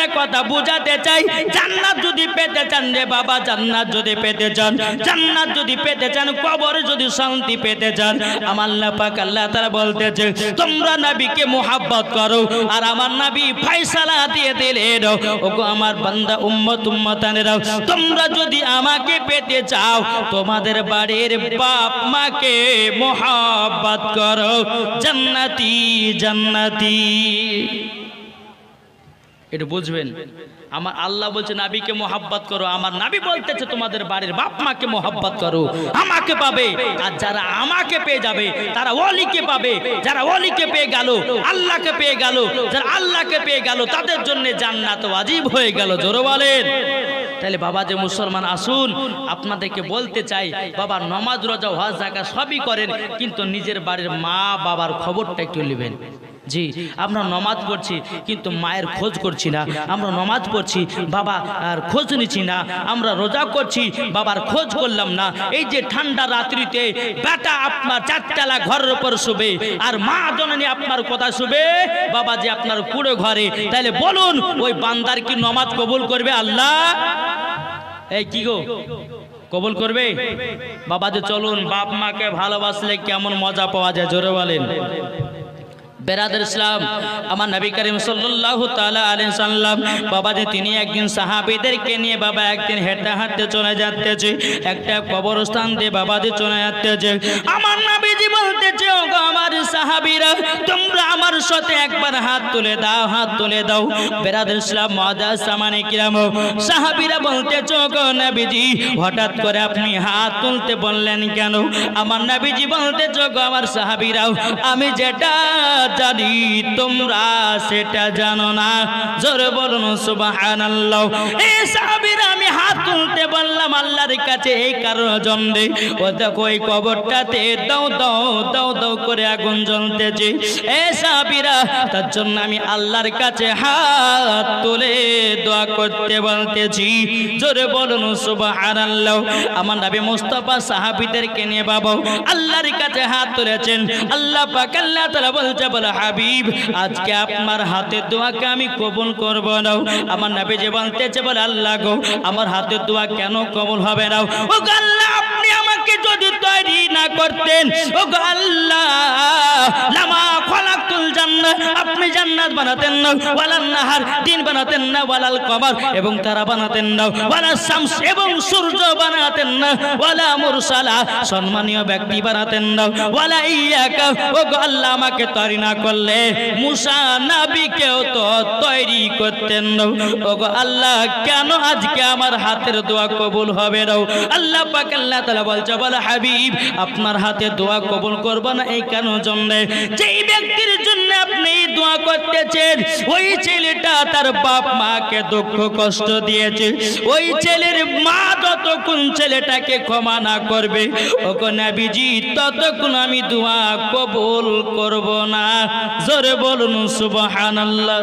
একটা কথা বুঝাতে চাই, জান্নাত যদি পেতে চান রে বাবা, জান্নাত যদি পেতে চান, জান্নাত যদি পেতে চান, কবরে যদি শান্তি পেতে চান, আমার আল্লাহ পাক আল্লাহ তাআলা বলতেছে তোমরা নবীকে মুহাব্বত করো। আর আমার নবী ফয়সালা দিয়ে দিলেন, ওগো আমার বান্দা উম্মত উম্মতানেরা, তোমরা যদি আমাকে পেতে চাও তোমাদের বাড়ির বাপ মাকে মুহাব্বত করো, জান্নাতি জান্নাতি। এটা বুঝবেন, আমার আল্লাহ বলছে নবীকে মুহাব্বত করো, আমার নবী বলতেছে তোমাদের বাড়ির বাপ মাকে মুহাব্বত করো, আমাকে পাবে। আর যারা আমাকে পেয়ে যাবে তারা ওলিকে পাবে, যারা ওলিকে পেয়ে গেল আল্লাহকে পেয়ে গেল, যারা আল্লাহকে পেয়ে গেল তাদের জন্য জান্নাত ওয়াজিব হয়ে গেল। জোরে বলেন। তাহলে বাবা যে মুসলমান আসুন, আপনাদেরকে বলতে চাই বাবা নামাজ রোজা হজ যাকাত সবই করেন, কিন্তু নিজের বাড়ির মা বাবার খবরটা একটু নেবেন। জি, আমরা নামাজ পড়ছি কিন্তু মায়ের খোঁজ করছি না, আমরা নামাজ পড়ছি বাবা আর খোঁজ নিচ্ছি না, আমরা রোজা করছি বাবার খোঁজ করলাম না। এই যে ঠান্ডা রাত্রিতে বেটা আপনার চারতলা ঘরের উপর শুবে আর মা জননী আপনার কথা শুবে বাবা যে আপনার কুড়ে ঘরে, তাহলে বলুন ওই বান্দার কি নামাজ কবুল করবে আল্লাহ? এই কি গো, কবুল করবে? বাবা যে চলুন, বাপ মাকে ভালোবাসলে কেমন মজা পাওয়া যায়, জোরে বলেন। বেরাদার ইসলাম, আমার নবী করিম সাল্লাল্লাহু তাআলা আলাইহি সাল্লাম বাবা যে তিনি একদিন সাহাবীদেরকে নিয়ে বাবা একদিন হেঁটে হাঁটতে চলে যাচ্তেছে, একটা কবরস্থান দিয়ে বাবা যে চলে যাচ্তেছে। আমার নবীজি বলতেছে ওগো আমার সাহাবীরা, তোমরা আমার সাথে একবার হাত তুলে দাও, হাত তুলে দাও। বেরাদার ইসলাম মুআজ্জাজ সামানে কিরাম, সাহাবীরা বলতেছে ওগো নবীজি হঠাৎ করে আপনি হাত তুলতে বললেন কেন? আমার নবীজি বলতেছে ওগো আমার সাহাবীরা, আমি যেটা জানি তোমরা সেটা জানো না। জোরে বলুন সুবহানাল্লাহ। এই সাহাবীরা আমি হাত তুলতে বললাম আল্লাহর কাছে এই কারণে জন্যে, ও দেখো এই কবরটাতে দাও দাও দাও দাও করে আগুন জ্বলতেছে। এই সাহাবীরা তার জন্য আমি আল্লাহর কাছে হাত তুলে দোয়া করতে বলতেছি। জোরে বলুন সুবহানাল্লাহ। আমার নবী মুস্তাফা সাহাবীদেরকে নিয়ে বাবা আল্লাহর কাছে হাত তুলেছেন। আল্লাহ পাক আল্লাহ তাআলা বলছে বলে হাবিব আজকে আপনার হাতের দোয়াকে আমি কবুল করব না। আমার নবী যে বলতেছে বলে আল্লাহ গো আমার হাতের দোয়া কেন কবুল হবে না? ও আল্লাহ আপনি আমাকে যদি তৈরি না করতেন, ও আল্লাহ লামা খলাকতুল জান্নাহ, আপনি জান্নাত বানাতেন না, ওয়ালান নাহার দিন বানাতেন না, ওয়ালাল কমর এবং তারা বানাতেন না, ওয়ালা শামস এবং সূর্য বানাতেন না, ওয়ালা মুরসালা সম্মানীয় ব্যক্তি বানাতেন না, ওয়ালা ইয়াকা, ও আল্লাহ আমাকে তৈরি না করলে মুসা নবীকেও তো তৈরি করতেন না। ও আল্লাহ কেন আজকে আমার হাতের দোয়া কবুল হবে না? আল্লাহ পাক আল্লাহ তাআলা বলছে বলে হাবিব আপনার হাতে দোয়া কবুল করব না এই কেন জন্য? যেই ব্যক্তির জন্য আপনি দোয়া করতেছেন ওই ছেলেটা তার বাপ মাকে দুঃখ কষ্ট দিয়েছে, ওই ছেলের মা যতক্ষণ ছেলেটাকে ক্ষমা না করবে ওগো নবীজি ততক্ষণ আমি দোয়া কবুল করব না। জোরে বলুন সুবহানাল্লাহ।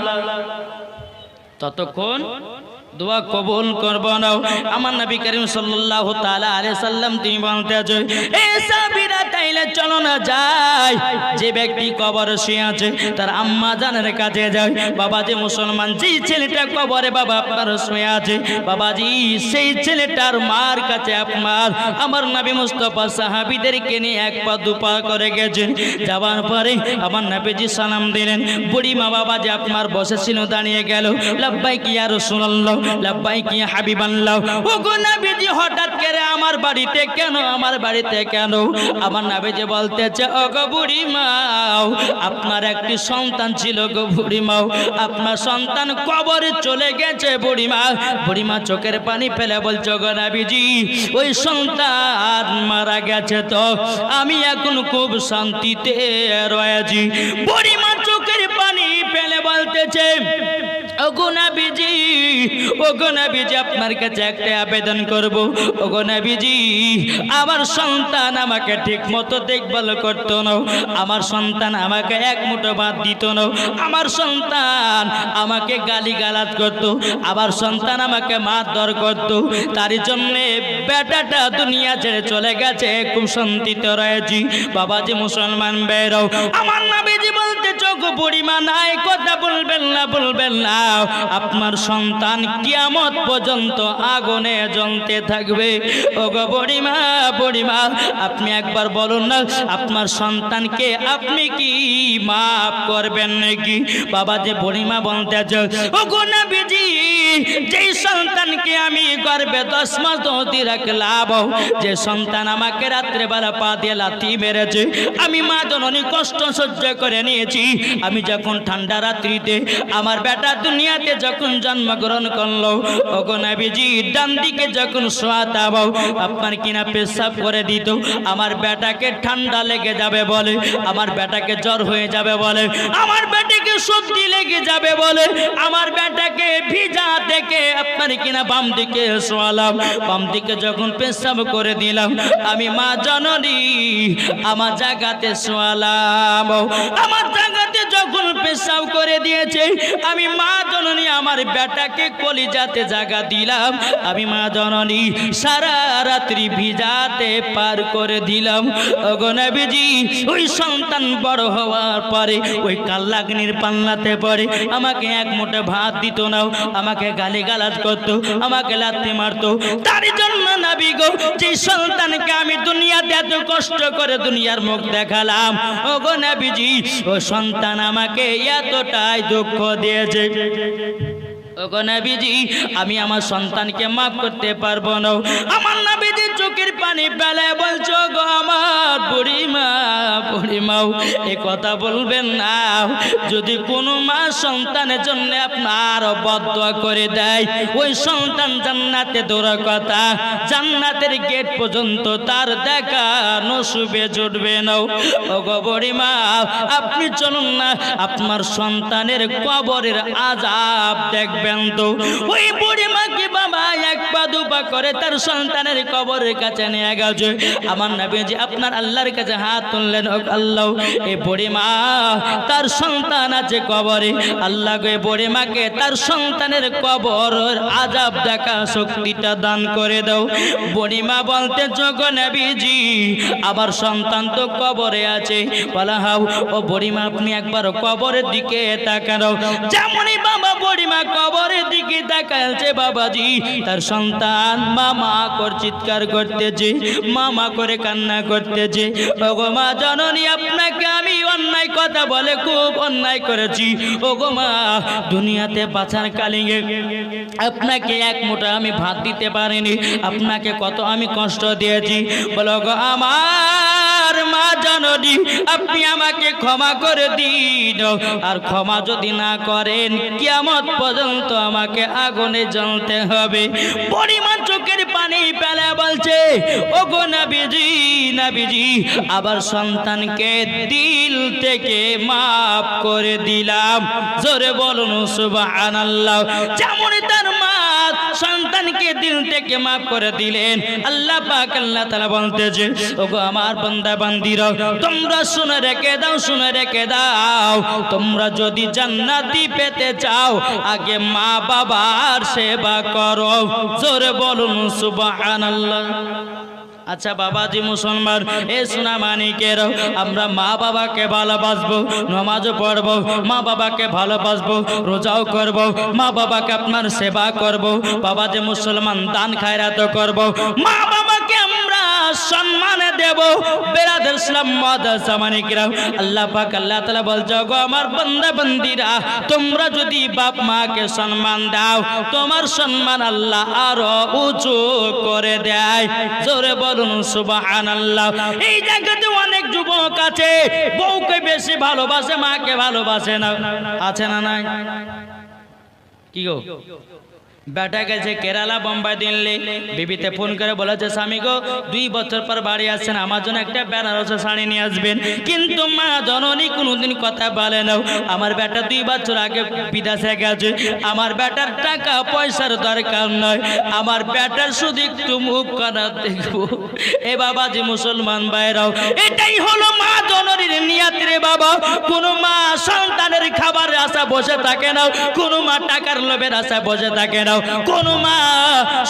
ততক্ষণ দোয়া কবুল করব না। আমার নবী করিম সাল্লাল্লাহু তাআলা আলাইহি সাল্লাম তিনি বলতেছেন এ সাহাবীরা তাইলে চলো না যাই, যে ব্যক্তি কবরে শুয়ে আছে তার আম্মা জানের কাছে যায়। বাবাজি মুসলমান যেই ছেলেটা কবরে বাবা আপনার শুয়ে আছে বাবাজি সেই ছেলেটার মার কাছে আপনার আমার নবী মুস্তাফা সাহাবীদেরকে নিয়ে এক পা দুপা করে গেছেন। যাওয়ার পরে আমার নবীজি সালাম দিলেন, বুড়ি মা বাবাজি আপনার বসেছিল দাঁড়িয়ে গেল, লাব্বাইক ইয়া রাসূলুল্লাহ, লাব্বাইক ইয়া হাবিবাল্লাহ। ওগো নবীজি হঠাৎ করে আমার বাড়িতে কেন, আমার বাড়িতে কেন? আমার নবীজি বলতেছে ওগো বুড়ি মা আপনার একটি সন্তান ছিল গো বুড়ি মা, আপনার সন্তান কবরে চলে গেছে বুড়ি মা। বুড়ি মা চোখের পানি ফেলে বলছে গো নবীজি ওই সন্তান মারা গেছে তো আমি এখন খুব শান্তিতে রয়েছি। বুড়ি মা চোখের পানি ফেলে বলতেছে ওগো নবীজি, ওগো নবীজি আপনার কাছে একটা আবেদন করব। ওগো নবীজি আমার সন্তান আমাকে ঠিক মতো দেখভাল করতো না, আমার সন্তান আমাকে এক মুঠো ভাত দিত না, আমার সন্তান আমাকে গালিগালাজ করতো, আমার সন্তান আমাকে মারধর করতো, তার জন্যে বেটাটা দুনিয়া ছেড়ে চলে গেছে, খুব শান্তিতে রয়েছি। বাবাজি মুসলমান বেরো আমার নবীজি বলতে চোখ বুড়িমা নাই কথা বলবেন না আপনার সন্তান কিয়ামত পর্যন্ত আগুনে জ্বলতে থাকবে। ওগো বুড়িমা আপনি একবার বলুন না আপনার সন্তানকে আপনি কি মাফ করবেন নাকি? বাবা যে বুড়িমা বলতে চায়, ওগো নবীজি যেই সন্তানকে আমি গর্ভে 10 মাস ধরে রাখলাম, যে সন্তান আমাকে রাত্রে বেলা পা দিয়ে লাথি মেরেছে, আমি মা জননী কষ্ট সহ্য করে নিয়েছি। আমি যখন ঠান্ডা রাত্রিতে আমার বেটা দুনিয়াতে যখন জন্মগ্রহণ করলো, ওগো নবীজি ডান দিকে যখন শোয়াতাম আপনার কিনা পেশাব করে দিত, আমার বেটাকে ঠান্ডা লেগে যাবে বলে, আমার বেটাকে জ্বর হয়ে যাবে বলে, আমার বেটাকে সর্দি লেগে যাবে বলে, আমার বেটাকে ভিজা থেকে আপনার কিনা বাম দিকে শোয়ালাম, বাম দিকে যখন পেশাব করে দিলাম, আমি মা জননী আমার জায়গাতে শোয়ালাম, আমার জায়গাতে যখন পেশাব করে দিয়েছে, আমি মা জননী আমার বেটাকে কলিজাতে জায়গা দিলাম, আমি মা জননী সারা রাত্রি ভিজাতে পার করে দিলাম। ওগো নবীজি ওই সন্তান বড় হওয়ার পরে ওই কাল্লাগ্নির পাল্লাতে পড়ে আমাকে এক মুঠো ভাত দিত না, আমাকে গালিগালাজ করতো, আমাকে লাথি মারতো। তার জন্য নবী গো যে সন্তানকে আমি দুনিয়াতে এত কষ্ট করে দুনিয়ার মুখ দেখালাম, ওগো নবীজি ও সন্তান আমাকে এতটাই দুঃখ দিয়েছে, ওগো নবীজি আমি আমার সন্তানকে মাফ করতে পারবো না। আমার নবীজি চোখের পানি ফেলে বলছো, গো আমার বুড়িমা এ কথা বলবেন না। যদি কোনো মা সন্তানের জন্য আপনার বদদোয়া করে দেয়, ওই সন্তান জান্নাতে দৌড়ার কথা, জান্নাতের গেট পর্যন্ত তার দেখা নসিবে জুটবে না। ওগো বুড়িমা আপনি চলুন না আপনার সন্তানের কবরের আযাব দেখবেন। ওই বুড়িমাকে বাবা এক পা দুপা করে তার সন্তানের কবরের কাছে নিয়ে গেছে। আমার নবীজি আপনার আল্লাহর কাছে হাত তুললেন, ও আল্লাহ এই বুড়িমা তার সন্তান আছে কবরে, আল্লাহ গো এই বুড়িমাকে তার সন্তানের কবরের আযাব দেখা শক্তিটা দান করে দাও। বুড়িমা বলতে যোগ নবীজি আমার সন্তান তো কবরে আছে। বলা হাও ও বুড়িমা আপনি একবার কবরের দিকে তাকানো। যেমনই বাবা বুড়িমা কবরের দিকে তাকাচ্ছে, বাবাজি তার সন্তান মামা করে চিৎকার করতেছে, মামা করে কান্না করতেছে। ওগো মা জননী আপনাকে আমি অন্যায় কথা বলে খুব অন্যায় করেছি, ওগো মা দুনিয়াতে বাঁচার কালিঙ্গে আপনাকে এক মুঠা আমি ভাত দিতে পারিনি, আপনাকে কত আমি কষ্ট দিয়েছি। বলো গো আমার মা জননী আপনি আমাকে ক্ষমা করে দিন, আর ক্ষমা যদি না করেন কিয়ামত পর্যন্ত আমাকে আগুনে জ্বলতে হবে। বুড়িমা চোখের পানি ফেলে বলছে, ওগো নবীজি আবার সন্তানকে দিল থেকে মাফ করে দিলাম। জোরে বলুন সুবহানাল্লাহ। যেমন তার মা সন্তানকে দিল থেকে মাফ করে দিলেন, আল্লাহ পাক আল্লাহ তাআলা বলতেছে, ওগো আমার বান্দা বান্দিরা তোমরা শুনে রেখে দাও, তোমরা যদি জান্নাতি পেতে চাও আগে মা বাবার সেবা করো। জোরে বলুন সুবহানাল্লাহ। আচ্ছা বাবাজি মুসলমান এ সোনা মানিকের, আমরা মা বাবাকে ভালোবাসবো, নামাজও পড়বো, মা বাবাকে ভালোবাসবো, রোজাও করব, মা বাবাকে আপনার সেবা করব, বাবাজি মুসলমান দান খায়রাত করব, মা বাবাকে আমরা সম্মান দেব। বেরাদের ইসলাম মাদ্রাসা মানিকেরা আল্লাহ পাক আল্লাহ তাআলা বলছে, গো আমার বান্দা বান্দিরা তোমরা যদি বাপ মাকে সম্মান দাও তোমার সম্মান আল্লাহ আরো উঁচু করে দেয়। জোরে বলুন সুবহানাল্লাহ। এই জায়গাতে অনেক যুবক আছে বউকে বেশি ভালোবাসে, মাকে ভালোবাসে না, আছে না নাই? কি গো বেটা গেছে কেরালা বোম্বাই দিল্লি, বিবিতে ফোন করে বলেছে, স্বামী গো 2 বছর পর বাড়ি আসছেন, আমার জন্য একটা বেনারসি শাড়ি নিয়ে আসবেন। কিন্তু মা জননী কোনোদিন কথা বলে না। আমার বেটা 2 বছর আগে বিদেশে গেছে, আমার বেটার টাকা পয়সার দরকার নয়, আমার বেটার শুধু একটু মুখ করা দেখবো। এ বাবাজি মুসলমান ভাইরাও এটাই হলো মা জননীর নিয়ত রে বাবা। কোন মা সন্তানের খাবার আশা বসে থাকে না, কোন মা টাকার লোভের আশা বসে থাকে না, কোন মা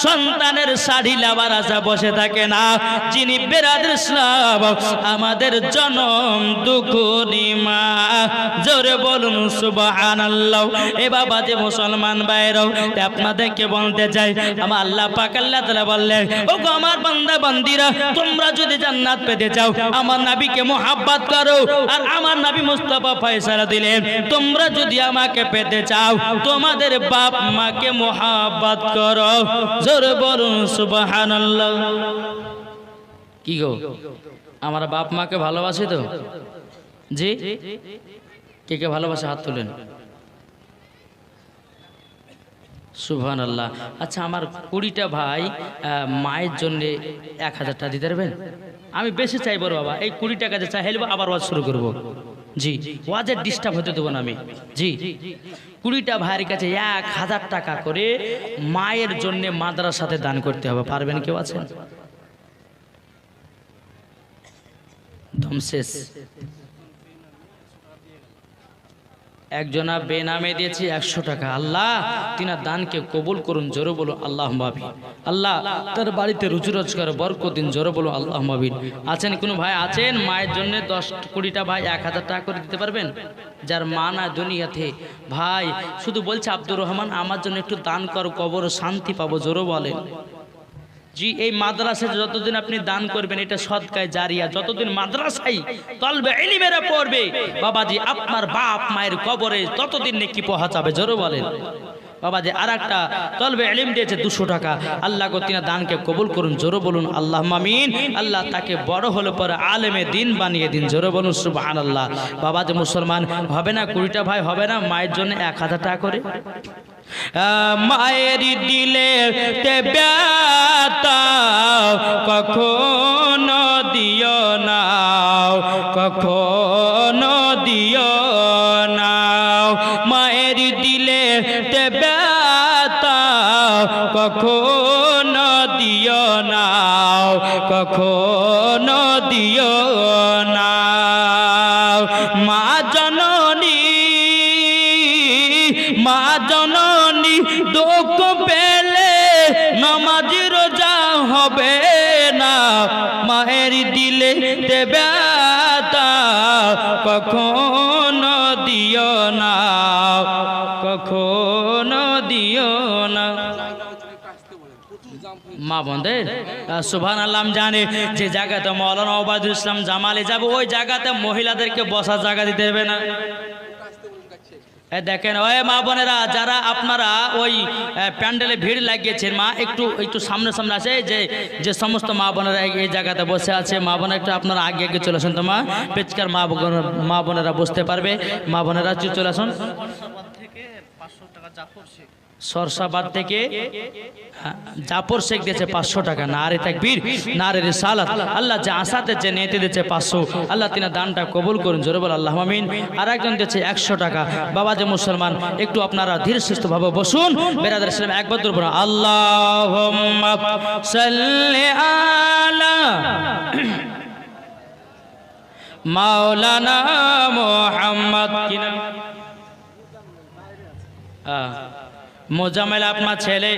সন্তানের শাড়ি লাভার আশা বসে থাকে না। যিনি বেরাদের ইসলাম আমাদের জনম দুঃখী মা, জোরে বলুন সুবহানাল্লাহ। এ বাবা যে মুসলমান ভাইরাও, আপনাদেরকে বলতে চাই, আমার আল্লাহ পাক আল্লাহ তাআলা বললেন, ও গো আমার বান্দা বান্দিরা, তোমরা যদি জান্নাত পেতে চাও আমার নবীকে মুহাব্বত করো। আর আমার নবী মুস্তাফা ফয়সালা দিলেন, তোমরা যদি আমাকে পেতে চাও তোমাদের বাপ মাকে মুহাব্বত করো। জোরে বলুন সুবহানাল্লাহ। কি গো, আমার বাপ মাকে ভালোবাসি তো? জি, কে কে ভালোবাসে হাত তুলেন। সুবহানাল্লাহ। আচ্ছা, আমার 20টা ভাই মায়ের জন্য 1000 টাকা দিতে পারবেন? আমি বেশি চাইবো বাবা, এই 20 টাকা যে চাইবো আবার ওয়াজ শুরু করব। জি, ওয়াজের ডিস্টার্ব হতে দেবো না আমি। জি, 20টা ভাইয়ের কাছে 1000 টাকা করে মায়ের জন্য মাদ্রাসাতে দান করতে হবে। পারবেন কেউ আছেন? দম শেষ। একজনা বেনামে দিয়েছি 100 টাকা। আল্লাহ তিনার দানকে কবুল করুন, জোরে বলো আল্লাহুম্মা আমিন। আল্লাহ তার বাড়িতে রুজি রোজগার বরকত দিন, জোরে বলো আল্লাহুম্মা আমিন। আছেন কোনো ভাই আছেন মায়ের জন্য 10-20টা ভাই 1000 টাকা করে দিতে পারবেন? যার মা না দুনিয়াতে ভাই শুধু বলছে আব্দুর রহমান আমার জন্য একটু দান করো, কবর শান্তি পাবো, জোরে বলেন। জি, এই মাদ্রাসায় যতদিন আপনি দান করবেন এটা সদকায়ে জারিয়া, যতদিন মাদ্রাসায় তলবে ইলমেরা পড়বে বাবাজি আপনার বাপ মায়ের কবরে ততদিন নেকি পৌঁছাবে, জোরে বলেন। বাবাজি আরেকটা তলবে ইলম দিয়েছে 200 টাকা। আল্লাহ গো তিনা দানকে কবুল করুন, জোরে বলুন আল্লাহুম্মা আমিন। আল্লাহ তাকে বড় হলে পরে আলেমে দিন বানিয়ে দিন, জোরে বলুন সুবহানাল্লাহ। বাবাজি মুসলমান হবে না 20টা ভাই হবে না মায়ের জন্য 1000 টাকা করে? মায়ের দিলে তে ব্যথা কখনো দিও না, কখনো দিও না। মায়ের দিলে তে ব্যথা কখনো দিও না, কখনো দিও না। মা জননী, মা জননী দুঃখ পেলে নামাজ রোজা হবে না। মায়ের দিলে ব্যথা কখনো দিও না, কখনো দিও না। মা বোনদের সুবহানাল্লাহ জানে যে জায়গাতে মাওলানা ওবায়দুল ইসলাম জামালে যাবে ওই জায়গাতে মহিলাদেরকে বসার জায়গা দিতে হবে না। দেখেন ওই মা বোনেরা যারা আপনারা ওই প্যান্ডেলে ভিড় লাগিয়েছেন, মা একটু একটু সামনে সামনে আছে, যে সমস্ত মা বোনেরা এই জায়গাতে বসে আছে মা বোনেরা একটু আপনারা আগে আগে চলে আসুন। তো পেচকার মা বোনেরা বসতে পারবে, মা বোনেরা চলে আসুন। সরসাবাদ থেকে জাফর শেখ দিয়েছে 500 টাকা। নারে তাকবীর, নারে রিসালাত। আল্লাহ যে আসাতে যে নিতে দিয়েছে 500, আল্লাহ তিনা দানটা কবুল করুন, জোরে বল আল্লাহুম্মা আমিন। আর একজন দিয়েছে 100 টাকা। বাবা যে মুসলমান একটু আপনারা ধীর সুস্থ ভাবে বসুন। বেরাদার ইসলাম একবার দূর পড়ুন আল্লাহুম্মা সাল্লি আলা মাওলানা মুহাম্মদ। কি নাম? মোজাম্মেল আপনার ছেলে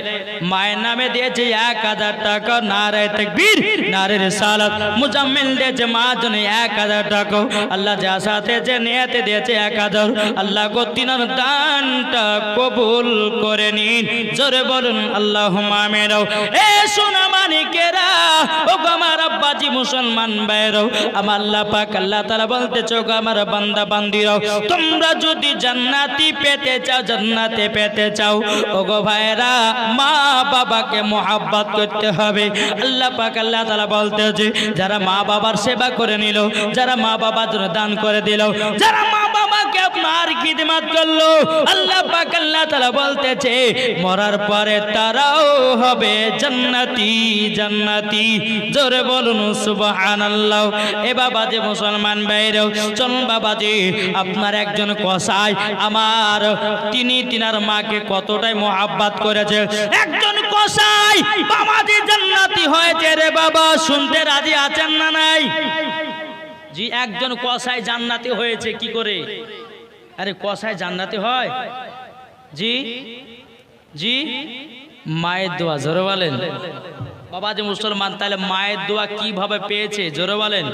মায়ের নামে দিয়েছে 1000 টাকা। নারে তাকবীর, নারে রিসালাত। মোজাম্মেল দিয়েছে মা জন্য 1000 টাকা। আল্লাহ যা সাথে যে নিয়তে দিয়েছে 1000, আল্লাহ গো তিনার দানটা কবুল করে নিন, জোরে বলুন আল্লাহুম্মা আমিন। এ সোনা মানিকেরা, ও আমার আব্বাজি মুসলমান ভাইরাও, আমার আল্লাহ পাক আল্লাহ তাআলা বলতেছে গো আমার বান্দা বান্দিরাও, তোমরা যদি জান্নাতি পেতে চাও, জান্নাতে পেতে চাও, ওগো ভাইরা মা বাবাকে মোহাব্বত করতে হবে। আল্লাহ পাক আল্লাহ তাআলা বলতেছে যারা মা বাবার সেবা করে নিল, যারা মা বাবার জন্য দান করে দিল, যারা মা বাবাকে আপনার খিদমত করলো, আল্লাহ পাক আল্লাহ তাআলা বলতেছে মরার পরে তারাও হবে জান্নাতি, জান্নাতি। জোরে বলুন সুবহানাল্লাহ। এ বাবা যে মুসলমান ভাইরাও, চলুন বাবাজি আপনার একজন কসাই আমার তিনার মাকে কতটাই মোহাব্বত করেছে। একজন কসাই বাবাজি জান্নাতি হয়েছে রে বাবা, শুনতে রাজি আছেন না নাই? জি, একজন কসাই জান্নাতি হয়েছে কি করে? আরে কসায় জান্নাতি হয়? জি জি, মায়ের দোয়া, জোরে বলেন। বাবা যে মুসলমান, তাহলে মায়ের দোয়া কিভাবে পেয়েছে, জোরে বলেন।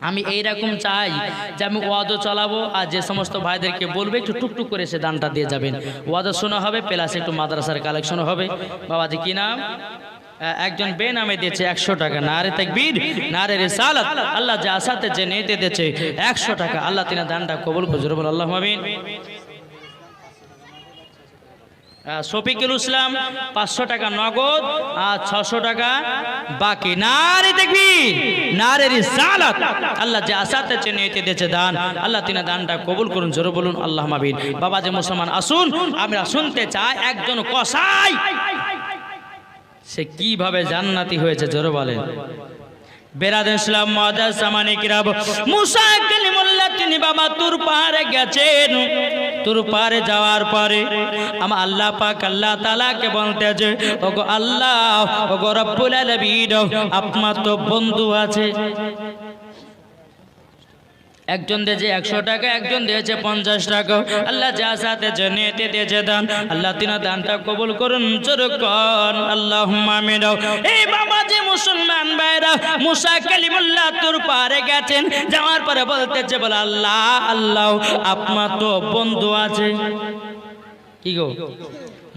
আমি এইরকম চাই যে আমি ওয়াদও চালাবো, আর যে সমস্ত ভাইদেরকে বলবে একটু টুকটুক করে সে দানটা দিয়ে যাবেন। ওয়াদও শোনা হবে, প্লাস একটু মাদ্রাসার কালেকশন হবে। বাবাজি কি নাম? একজন বেনামে দিয়েছে 100 টাকা। নারে তাকবীর, নারে রিসালাত। আল্লাহ যা আসাতে যে নিতে দিয়েছে 100 টাকা, আল্লাহ তিনা দানটা কবুল করে, জোরে বল আল্লাহুম্মা আমিন। শফিকুল ইসলাম 500 টাকা নগদ আর 600 টাকা বাকি। নারে তাকবীর, নারে রিসালাত। আল্লাহ যে আসাতে চেয়ে নিতে দিয়েছে দান, আল্লাহ তিনা দানটা কবুল করুন, জোরে বলুন আল্লাহুম্মা আমিন। বাবা যে মুসলমান, আসুন আমরা শুনতে চাই একজন কসাই সে কিভাবে জান্নাতি হয়েছে, জোরে বলেন। বেরাদার ইসলাম মুআজ্জাজ সামানে কিরাম, মুসা কালিমুল্লাহ তিনি বাবা তুর পাহাড়ে গেছেন। তুর পাহাড়ে যাওয়ার পরে আমার আল্লাহ পাক আল্লাহ তাআলাকে বলতেছে, ওগো আল্লাহ, ওগো রব্বুল আলামিন, আপনার তো বন্ধু আছে। একজন দিয়েছে 100 টাকা, একজন দিয়েছে 50 টাকা। আল্লাহ যা সাথে জেনেতে দিয়েছে দান, আল্লাহ তিনা দানটা কবুল করুন, জোরে কোন আল্লাহুম্মা আমিন। এই বাবা যে মুসলমান ভাইরা, মুসা কালিমুল্লাহ তুর পারে গেছেন, যাওয়ার পরে বলতেছে, বলে আল্লাহ, আল্লাহ আপনার তো বন্ধু আছে। কি গো,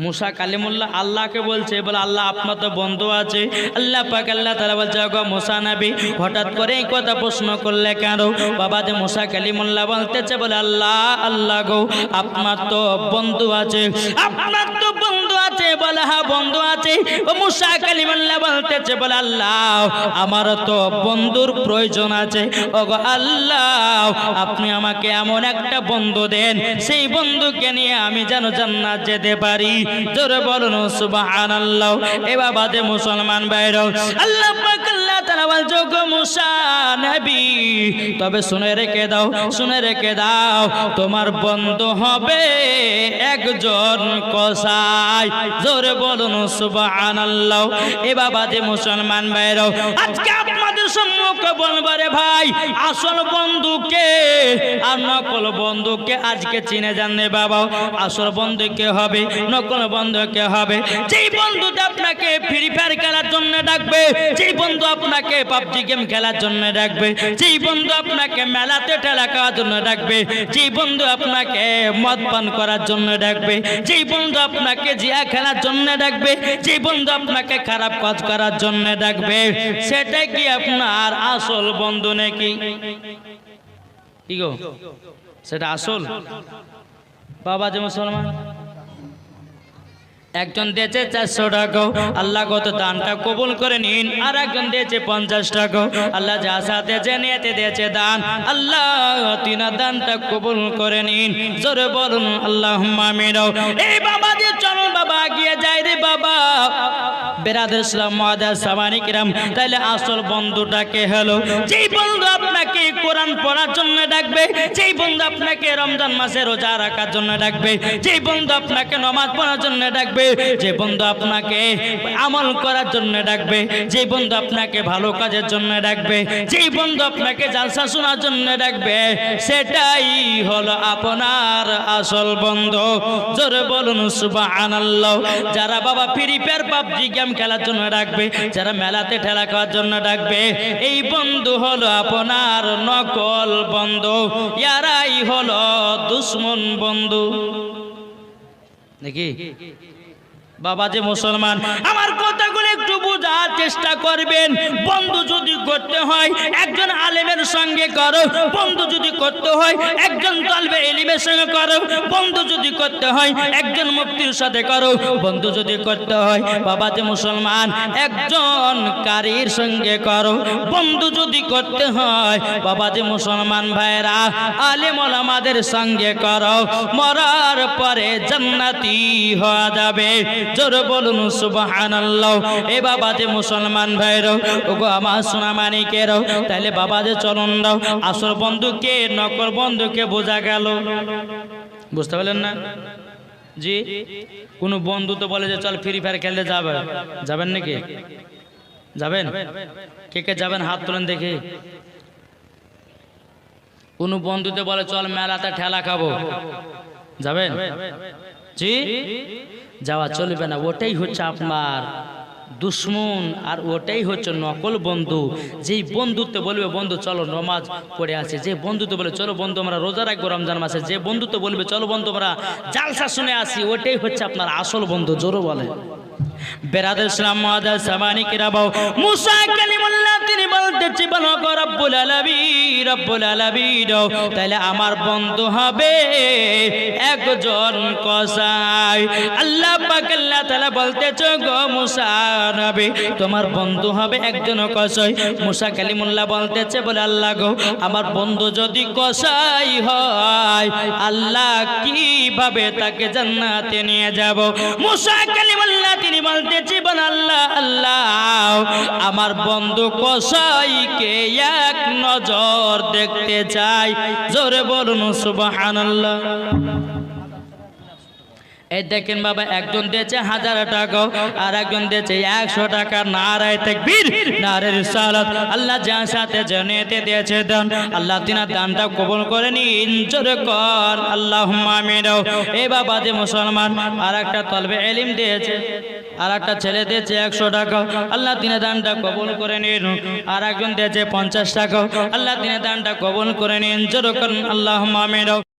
মুসা কালিমুল্লাহ আল্লাহকে বলছে, বলে আল্লাহ আপনার তো বন্ধু আছে। আল্লাহ পাক আল্লাহ তাআলা বলছে, গো মুসা নবী হঠাৎ করে এই কথা প্রশ্ন করলে কেন? বাবা যে মুসা কালিমুল্লাহ বলতেছে, বলে আল্লাহ, আল্লাহ গো আপনার তো বন্ধু আছে। আপনার তো বন্ধু আছে? বলে হ্যাঁ বন্ধু আছে। ও মুসা কালিমুল্লাহ বলতেছে, বলে আল্লাহ আমার তো বন্ধুর প্রয়োজন আছে। ওগো আল্লাহ আপনি আমাকে এমন একটা বন্ধু দেন, সেই বন্ধুকে নিয়ে আমি যেন জান্নাত যেতে পারি, জোরে বলুন সুবহানাল্লাহ। এ বাবা যে মুসলমান ভাইরা, আল্লাহ পাক আল্লাহ তাআলা বলছে, গো মুসা নবী তবে শুনে রেখে দাও, শুনে রেখে দাও, তোমার বন্ধু হবে একজন কসাই, জোরে বলুন সুবহানাল্লাহ। এ বাবা যে মুসলমান ভাইরা, আজকে আপনাদের সম্মুখে বলবো রে ভাই, আসল বন্ধুকে আর নকল বন্ধুকে আজকে চিনে জানলে বাবা। আসল বন্ধু কে হবে, নকল বন্ধু কে হবে? যেই বন্ধুটা আপনাকে ফ্রি ফায়ার খেলার জন্য ডাকবে, যেই বন্ধু আপনাকে পাবজি গেম খেলার জন্য ডাকবে, যেই বন্ধু আপনাকে মেলাতে ঠেলা খাওয়ার জন্য ডাকবে, যেই বন্ধু আপনাকে মদ পান করার জন্য ডাকবে, যেই বন্ধু আপনাকে জিয়া খেলার জন্য ডাকবে, যেই বন্ধু আপনাকে খারাপ কাজ করার জন্য ডাকবে, সেটা কি আপনার আসল বন্ধু নাকি? কি গো, সেটা আসল? বাবা যে মুসলমান, একজন দিয়েছে 400 টাকা, আল্লাহ গত দানটা কবুল করে নিন। আর একজন দিয়েছে 50 টাকা, আল্লাহ যা সাথে জেনেতে দিয়েছে দান, আল্লাহ তিনা দানটা কবুল করে নিন, জোরে বলুন আল্লাহুম্মা আমিন। এই বাবা যে চলো বাবা গিয়ে যাই রে বাবা। বেরাদার ইসলাম মুআজ্জাজ সামানে কিরাম, তাহলে আসল বন্ধুটাকে হলো যেই বন্ধু আপনাকে কোরআন পড়ার জন্য ডাকবে, যেই বন্ধু আপনাকে রমজান মাসে রোজা রাখার জন্য ডাকবে, যেই বন্ধু আপনাকে নামাজ পড়ার জন্য ডাকবে, যে বন্ধু আপনাকে আমল করার জন্য ডাকবে, যে বন্ধু আপনাকে ভালো কাজের জন্য ডাকবে, যেই বন্ধু আপনাকে জালসা শোনার জন্য ডাকবে, সেটাই হলো আপনার আসল বন্ধু, জোরে বলুন সুবহানাল্লাহ। যারা বাবা ফ্রি ফায়ার পাবজি গেম খেলার জন্য ডাকবে, যারা মেলাতে ঠেলা খাওয়ার জন্য ডাকবে, এই বন্ধু হলো আপনার নকল বন্ধু, ইয়ারাই হলো দুশ্মন বন্ধু নাকি? বাবা যে মুসলমান, আমার কথাগুলো একটু বোঝার চেষ্টা করবেন। বন্ধু যদি করতে হয় একজন আলেমের সঙ্গে করো, বন্ধু যদি করতে হয় একজন তালবে ইলমের সঙ্গে করো, বন্ধু যদি করতে হয় একজন মুফতির সাথে করো, বন্ধু যদি করতে হয় বাবা যে মুসলমান একজন কারীর সঙ্গে করো, বন্ধু যদি করতে হয় বাবা যে মুসলমান ভাইরা আলেম ওলামাদের সঙ্গে করো, মরার পরে জান্নাতি হওয়া যাবে, জোরে বলুন সুবহানাল্লাহ। এ বাবা যে মুসলমান ভাইরা, ওগো আমার সোনা মানিকেরাও, তাহলে বাবা যে চলন দাও, আসল বন্ধুকে নকল বন্ধুকে বোঝা গেল, বুঝতে পারলেন না? জি, কোন বন্ধু তো বলে যে চল ফ্রি ফায়ার খেলতে যাবে, যাবেন নাকি? যাবেন? কে কে যাবেন হাত তোলেন দেখি। কোন বন্ধুতে বলে চল মেলাতে ঠেলা খাবো, যাবেন? জি, যাওয়া চলবে না। ওটাই হচ্ছে আপনার দুশ্মন, আর ওটাই হচ্ছে নকল বন্ধু। যেই বন্ধুত্বে বলবে বন্ধু চলো নমাজ পড়ে আসে, যে বন্ধুত্ব বলে চলো বন্ধু আমরা রোজা রাখবো রমজান মাসে, যে বন্ধুত্ব বলবে চলো বন্ধু আমরা জালসা শুনে আসি, ওটাই হচ্ছে আপনার আসল বন্ধু। জোরে বলে বেরাদ ইসলাম মাদার সামানি কিরাবাও মুসা কালিমুল্লাহ তিনি বলতেছি বলো গো রব্বুল আলামিন, রব্বুল আলামিন তাহলে আমার বন্ধু হবে একজন কসাই। আল্লাহ পাক আল্লাহ তাআলা বলতেছে গো মুসা নবী তোমার বন্ধু হবে একজন কসাই। মুসা কালিমুল্লাহ বলতেছে বলে আল্লাহ গো আমার বন্ধু যদি কসাই হয় আল্লাহ কিভাবে তাকে জান্নাতে নিয়ে যাব? মুসা কালিমুল্লাহ তিনি বলতেছি বল আল্লাহ আল্লাহ আমার বন্ধু কসাইকে এক নজর দেখতে চাই। জোরে বলুন সুবহানাল্লাহ। এই দেখেন বাবা, একজন দিয়েছে 1000 টাকা আর একজন দিয়েছে 100 টাকা। নারায়ে তাকবীর, নারে রিসালাত। আল্লাহ যার সাথে জনেতে দিয়েছে দান, আল্লাহ তিনার দানটা কবুল করে নিন। জোরে কর আল্লাহুম্মা আমিন। এই বাবা যে মুসলমান আর একটা তলবে ইলম দিয়েছে, আর একটা ছেলে দিয়েছে 100 টাকা, আল্লাহ তিনার দানটা কবুল করে নিন। আর একজন দিয়েছে 50 টাকা, আল্লাহ তিনার দানটা কবুল করে নিন। জোরে কর আল্লাহুম্মা আমিন।